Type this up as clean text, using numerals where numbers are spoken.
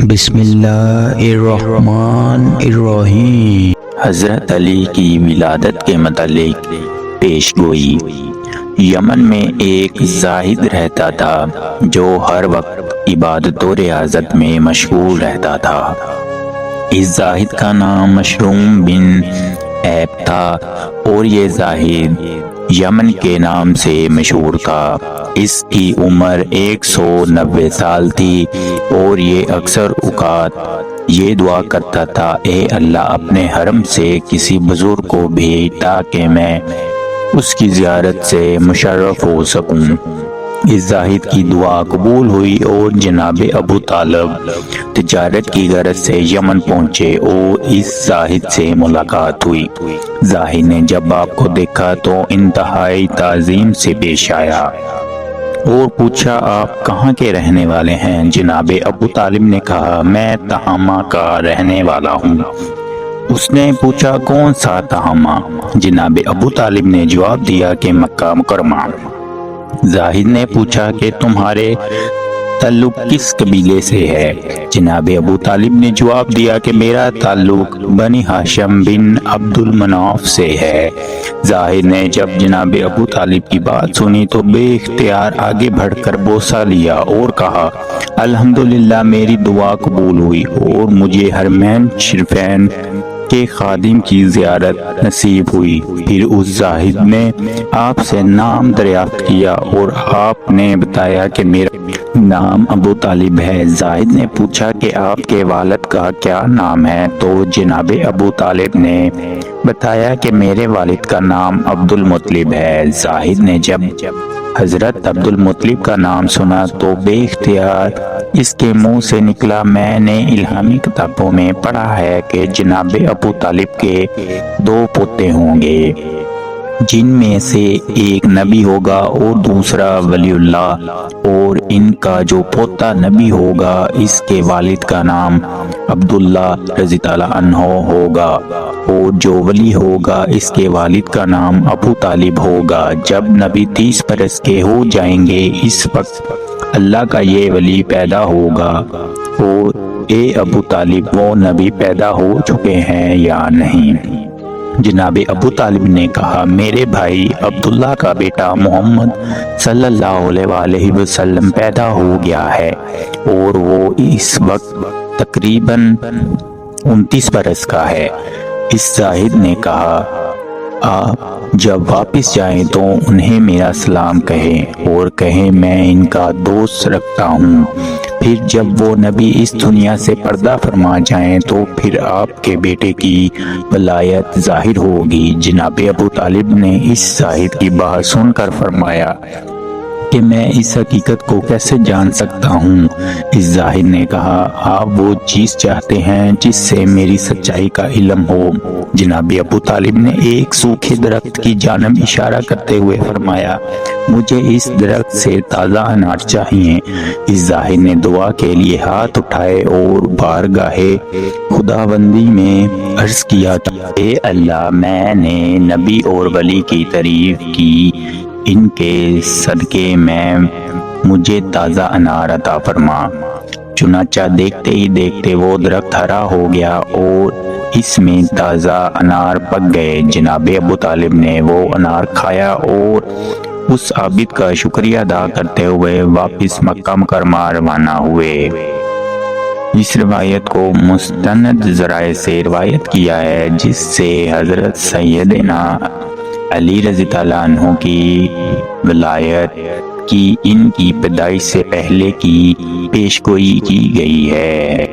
بسم اللہ الرحمن الرحیم۔ حضرت علی کی ولادت کے متعلق پیش گوئی۔ یمن میں ایک زاہد رہتا تھا جو ہر وقت عبادت و ریاضت میں مشغول رہتا تھا۔ اس زاہد کا نام مشروم بن عیب تھا اور یہ زاہد یمن کے نام سے مشہور تھا۔ اس کی عمر 190 سال تھی اور یہ اکثر اوقات یہ دعا کرتا تھا، اے اللہ اپنے حرم سے کسی بزرگ کو بھیج تاکہ میں اس کی زیارت سے مشرف ہو سکوں۔ اس زاہد کی دعا قبول ہوئی اور جناب ابو طالب تجارت کی غرض سے یمن پہنچے اور اس زاہد سے ملاقات ہوئی۔ زاہد نے جب آپ کو دیکھا تو انتہائی تعظیم سے پیش آیا اور پوچھا، آپ کہاں کے رہنے والے ہیں؟ جناب ابو طالب نے کہا، میں تہامہ کا رہنے والا ہوں۔ اس نے پوچھا، کون سا تہامہ؟ جناب ابو طالب نے جواب دیا کہ مکہ مکرمہ۔ زاہد نے پوچھا کہ تمہارے تعلق کس قبیلے سے ہے؟ جناب ابو طالب نے جواب دیا کہ میرا تعلق بنی ہاشم بن عبد المناف سے ہے۔ زاہد نے جب جناب ابو طالب کی بات سنی تو بے اختیار آگے بڑھ کر بوسہ لیا اور کہا، الحمدللہ میری دعا قبول ہوئی اور مجھے حرمین شریفین کے خادم کی زیارت نصیب ہوئی۔ پھر اس زاہد نے آپ سے نام دریافت کیا اور آپ نے بتایا کہ میرا نام ابو طالب ہے۔ زاہد نے پوچھا کہ آپ کے والد کا کیا نام ہے؟ تو جناب ابو طالب نے بتایا کہ میرے والد کا نام عبد المطلب ہے۔ زاہد نے جب حضرت عبد المطلب کا نام سنا تو بے اختیار اس کے منہ سے نکلا، میں نے الہامی کتابوں میں پڑھا ہے کہ جناب ابو طالب کے 2 پوتے ہوں گے، جن میں سے ایک نبی ہوگا اور دوسرا ولی اللہ، اور ان کا جو پوتا نبی ہوگا اس کے والد کا نام عبداللہ رضی اللہ عنہ ہوگا، اور جو ولی ہوگا اس کے والد کا نام ابو طالب ہوگا۔ جب نبی 30 برس کے ہو جائیں گے اس وقت اللہ کا یہ ولی پیدا ہوگا، اور اے ابو طالب وہ نبی پیدا ہو چکے ہیں یا نہیں؟ جناب ابو طالب نے کہا، میرے بھائی عبداللہ کا بیٹا محمد صلی اللہ علیہ وآلہ وسلم پیدا ہو گیا ہے اور وہ اس وقت تقریباً 29 برس کا ہے۔ اس زاہد نے کہا، آپ جب واپس جائیں تو انہیں میرا سلام کہیں اور کہیں میں ان کا دوست رکھتا ہوں۔ پھر جب وہ نبی اس دنیا سے پردہ فرما جائیں تو پھر آپ کے بیٹے کی ولایت ظاہر ہوگی۔ جناب ابو طالب نے اس زاہد کی بات سن کر فرمایا کہ میں اس حقیقت کو کیسے جان سکتا ہوں؟ اس زاہد نے کہا، آپ وہ چیز چاہتے ہیں جس سے میری سچائی کا علم ہو۔ جناب ابو طالب نے ایک سوکھے درخت کی جانب اشارہ کرتے ہوئے فرمایا، مجھے اس درخت سے تازہ انار چاہیے۔ اس زاہد نے دعا کے لیے ہاتھ اٹھائے اور بارگاہ خداوندی میں عرض کیا، اے اللہ میں نے نبی اور ولی کی تعریف کی، ان کے صدقے میں مجھے تازہ انار عطا فرما۔ چنانچہ دیکھتے ہی دیکھتے وہ درخت ہرا ہو گیا اور اس میں تازہ انار پک گئے۔ جناب ابو طالب نے وہ انار کھایا اور اس عابد کا شکریہ ادا کرتے ہوئے واپس مکہ مکرمہ روانہ ہوئے۔ اس روایت کو مستند ذرائع سے روایت کیا ہے، جس سے حضرت سیدنا علی رضی اللہ عنہ کی ولایت کی ان کی پیدائش سے پہلے کی پیشگوئی کی گئی ہے۔